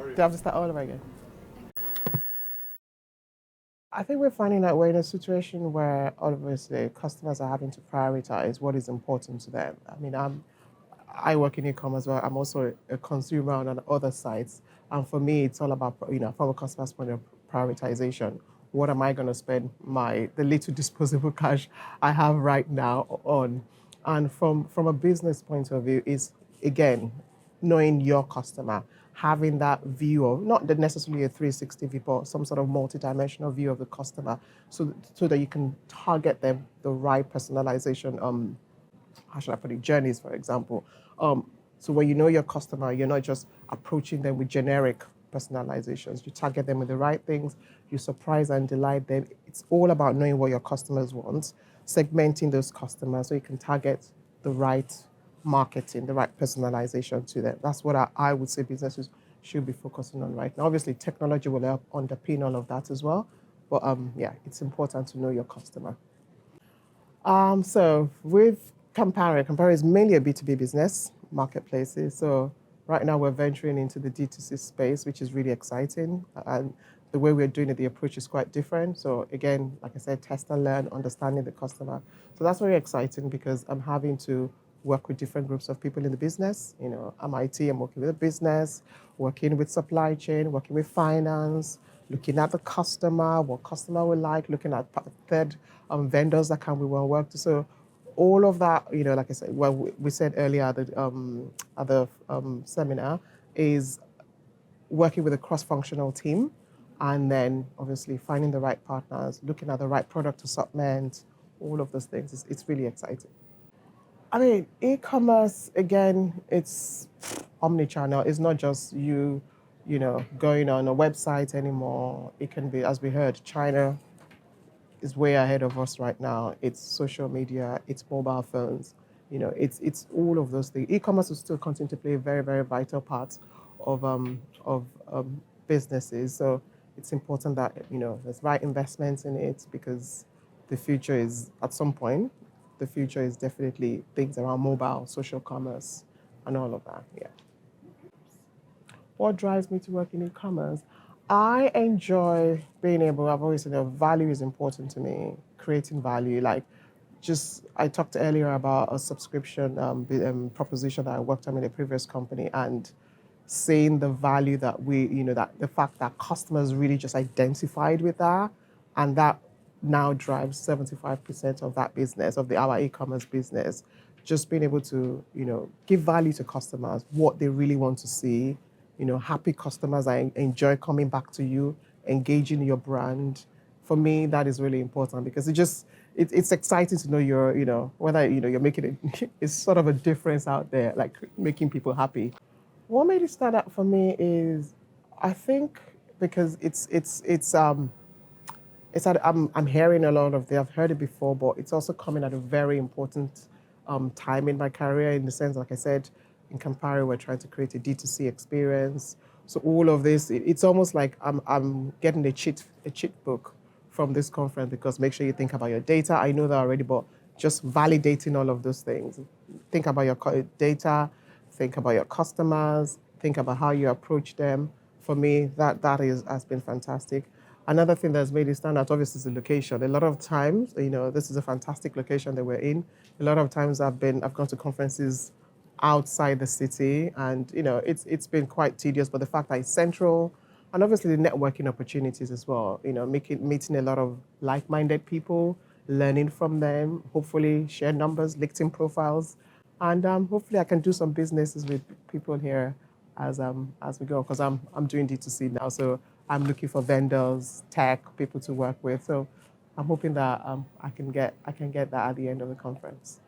Do I have to start all over again? I think we're finding that we're in a situation where obviously customers are having to prioritize what is important to them. I mean, I work in e-commerce, but I'm also a consumer on other sites. And for me, it's all about, from a customer's point of prioritization. What am I going to spend the little disposable cash I have right now on? And from a business point of view, is again knowing your customer, having that view of not necessarily a 360 view, but some sort of multi-dimensional view of the customer, so that you can target them the right personalization. How should I put it, journeys, for example. So when you know your customer, you're not just approaching them with generic personalizations. You target them with the right things, you surprise and delight them. It's all about knowing what your customers want, segmenting those customers so you can target the right marketing, the right personalization to them. That's what I would say businesses should be focusing on right now. Obviously, technology will help underpin all of that as well. But yeah, it's important to know your customer. So with Campari is mainly a B2B business, marketplaces. So right now we're venturing into the D2C space, which is really exciting. And the way we're doing it, the approach is quite different. So again, like I said, test and learn, understanding the customer. So that's very exciting because I'm having to work with different groups of people in the business. I'm IT, I'm working with the business, working with supply chain, working with finance, looking at the customer, what customer will like, looking at third vendors that can we want to work to. So all of that, like I said, well, we said earlier at the seminar, is working with a cross-functional team, and then obviously finding the right partners, looking at the right product assortment, all of those things. It's really exciting. I mean, e-commerce, again, it's omni-channel. It's not just going on a website anymore. It can be, as we heard, China is way ahead of us right now. It's social media, it's mobile phones, it's all of those things. E-commerce will still continue to play a very, very vital part of businesses. So it's important that there's right investments in it, because the future is, at some point, the future is definitely things around mobile, social commerce, and all of that. Yeah. What drives me to work in e-commerce? I enjoy being able, I've always said that value is important to me, creating value. I talked earlier about a subscription proposition that I worked on in a previous company, and seeing the value that that the fact that customers really just identified with that, and that now drives 75% of that business, of our e-commerce business. Just being able to, give value to customers, what they really want to see, happy customers that enjoy coming back to you, engaging in your brand. For me, that is really important, because it's exciting to know whether, you're making it, it's sort of a difference out there, like making people happy. What made it stand out for me is, I think, because I'm hearing a lot of I've heard it before, but it's also coming at a very important time in my career, in the sense, like I said, in Campari, we're trying to create a D2C experience. So all of this, it's almost like I'm getting a cheat book from this conference, because make sure you think about your data. I know that already, but just validating all of those things. Think about your data, think about your customers, think about how you approach them. For me, has been fantastic. Another thing that's made it stand out, obviously, is the location. A lot of times, this is a fantastic location that we're in. A lot of times I've gone to conferences outside the city, and it's been quite tedious, but the fact that it's central, and obviously the networking opportunities as well, meeting a lot of like-minded people, learning from them, hopefully share numbers, LinkedIn profiles, and hopefully I can do some businesses with people here as we go, because I'm doing D2C now, so I'm looking for vendors, tech, people to work with. So I'm hoping that I can get that at the end of the conference.